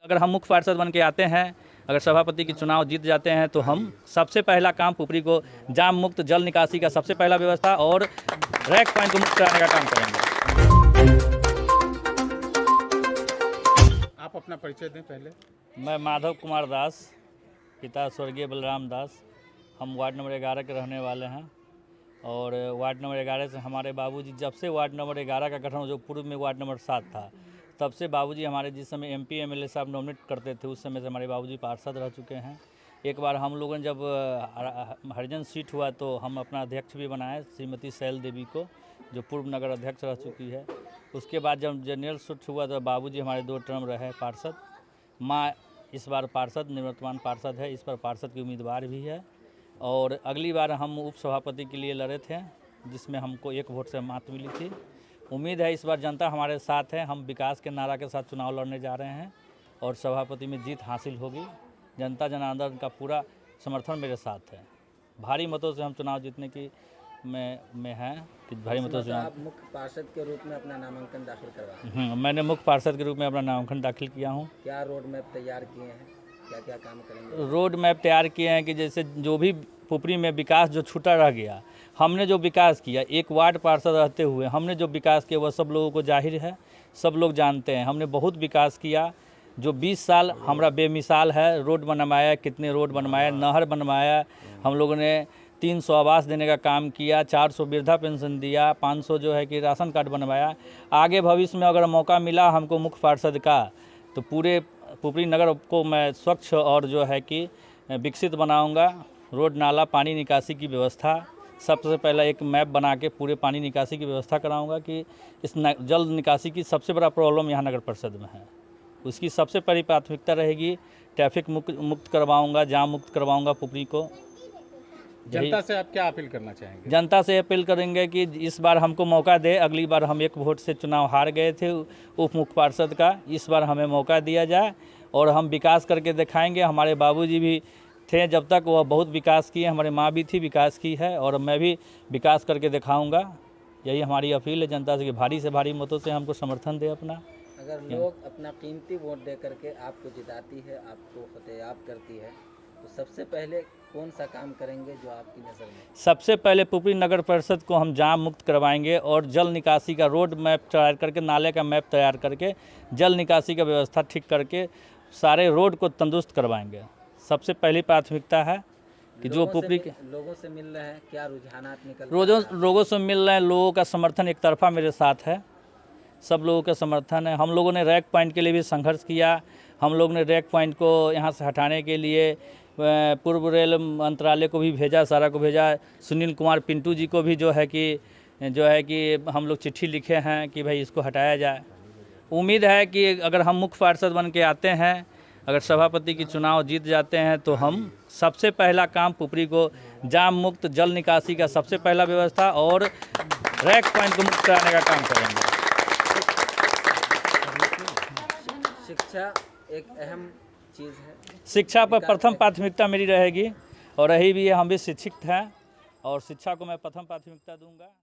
अगर हम मुख्य पार्षद बन के आते हैं, अगर सभापति की चुनाव जीत जाते हैं तो हम सबसे पहला काम पुपरी को जाम मुक्त जल निकासी का सबसे पहला व्यवस्था और रैक पॉइंट को मुक्त कराने का काम करेंगे। आप अपना परिचय दें पहले। मैं माधव कुमार दास, पिता स्वर्गीय बलराम दास। हम वार्ड नंबर 11 के रहने वाले हैं और वार्ड नंबर 11 से हमारे बाबूजी, जब से वार्ड नंबर 11 का गठन जो पूर्व में वार्ड नंबर 7 था, तब से बाबूजी हमारे जिस समय एमपी एमएलए साहब नॉमिनेट करते थे, उस समय से हमारे बाबूजी पार्षद रह चुके हैं। एक बार हम लोगों ने जब हरिजन सीट हुआ तो हम अपना अध्यक्ष भी बनाए श्रीमती शैल देवी को, जो पूर्व नगर अध्यक्ष रह चुकी है। उसके बाद जब जनरल सीट हुआ तो बाबूजी हमारे 2 टर्म रहे पार्षद। माँ इस बार पार्षद निवर्तमान पार्षद है, इस बार पार्षद की उम्मीदवार भी है। और अगली बार हम उप सभापति के लिए लड़े थे, जिसमें हमको 1 वोट से मात मिली थी। उम्मीद है इस बार जनता हमारे साथ है। हम विकास के नारा के साथ चुनाव लड़ने जा रहे हैं और सभापति में जीत हासिल होगी। जनता जनार्दन का पूरा समर्थन मेरे साथ है। भारी मतों से हम चुनाव जीतने की में हैं कि भारी मतों से आप मुख्य पार्षद के रूप में अपना नामांकन दाखिल करवा। मैंने मुख्य पार्षद के रूप में अपना नामांकन दाखिल किया हूँ। क्या रोड मैप तैयार किए हैं, क्या क्या काम करेंगे? रोड मैप तैयार किए हैं कि जैसे जो भी पुपरी में विकास जो छूटा रह गया, हमने जो विकास किया, एक वार्ड पार्षद रहते हुए हमने जो विकास किया वह सब लोगों को जाहिर है, सब लोग जानते हैं। हमने बहुत विकास किया। जो 20 साल हमारा बेमिसाल है। रोड बनवाया, कितने रोड बनवाया, नहर बनवाया। हम लोगों ने 300 आवास देने का काम किया, 400 वृद्धा पेंशन दिया, 500 जो है कि राशन कार्ड बनवाया। आगे भविष्य में अगर मौका मिला हमको मुख्य पार्षद का, तो पूरे पुपरी नगर को मैं स्वच्छ और जो है कि विकसित बनाऊंगा। रोड, नाला, पानी निकासी की व्यवस्था, सबसे पहला एक मैप बना के पूरे पानी निकासी की व्यवस्था कराऊंगा कि इस जल निकासी की सबसे बड़ा प्रॉब्लम यहाँ नगर परिषद में है। उसकी सबसे पहली प्राथमिकता रहेगी। ट्रैफिक मुक्त करवाऊंगा, जाम मुक्त करवाऊंगा पुपरी को। जनता से आप क्या अपील करना चाहेंगे? जनता से अपील करेंगे कि इस बार हमको मौका दे। अगली बार हम 1 वोट से चुनाव हार गए थे उप मुख्य पार्षद का, इस बार हमें मौका दिया जाए और हम विकास करके दिखाएंगे। हमारे बाबूजी भी थे जब तक, वह बहुत विकास किए। हमारे माँ भी थी, विकास की है, और मैं भी विकास करके दिखाऊंगा। यही हमारी अपील है जनता से कि भारी से भारी मतों से हमको समर्थन दे अपना। अगर लोग अपना कीमती वोट दे करके आपको जिताती है, आपको फतेहयाब करती है, तो सबसे पहले कौन सा काम करेंगे जो आपकी नज़र में? सबसे पहले पुपरी नगर परिषद को हम जाम मुक्त करवाएंगे और जल निकासी का रोड मैप तैयार करके, नाले का मैप तैयार करके, जल निकासी का व्यवस्था ठीक करके सारे रोड को तंदुरुस्त करवाएंगे। सबसे पहली प्राथमिकता है कि जो पुपरी के लोगों से मिल रहे हैं, क्या रुझानात निकल लोगों से मिल रहे हैं, लोगों का समर्थन एक तरफा मेरे साथ है। सब लोगों का समर्थन है। हम लोगों ने रैक पॉइंट के लिए भी संघर्ष किया। हम लोग ने रैक पॉइंट को यहाँ से हटाने के लिए पूर्व रेल मंत्रालय को भी भेजा, सारा को भेजा। सुनील कुमार पिंटू जी को भी जो है कि हम लोग चिट्ठी लिखे हैं कि भाई इसको हटाया जाए। उम्मीद है कि अगर हम मुख्य पार्षद बन के आते हैं, अगर सभापति की चुनाव जीत जाते हैं तो हम सबसे पहला काम पुपरी को जाम मुक्त जल निकासी का सबसे पहला व्यवस्था और रैक पॉइंट को मुक्त कराने का काम करेंगे। शिक्षा एक अहम चीज़ है। शिक्षा पर प्रथम प्राथमिकता मेरी रहेगी और रही भी है। हम भी शिक्षित हैं और शिक्षा को मैं प्रथम प्राथमिकता दूंगा।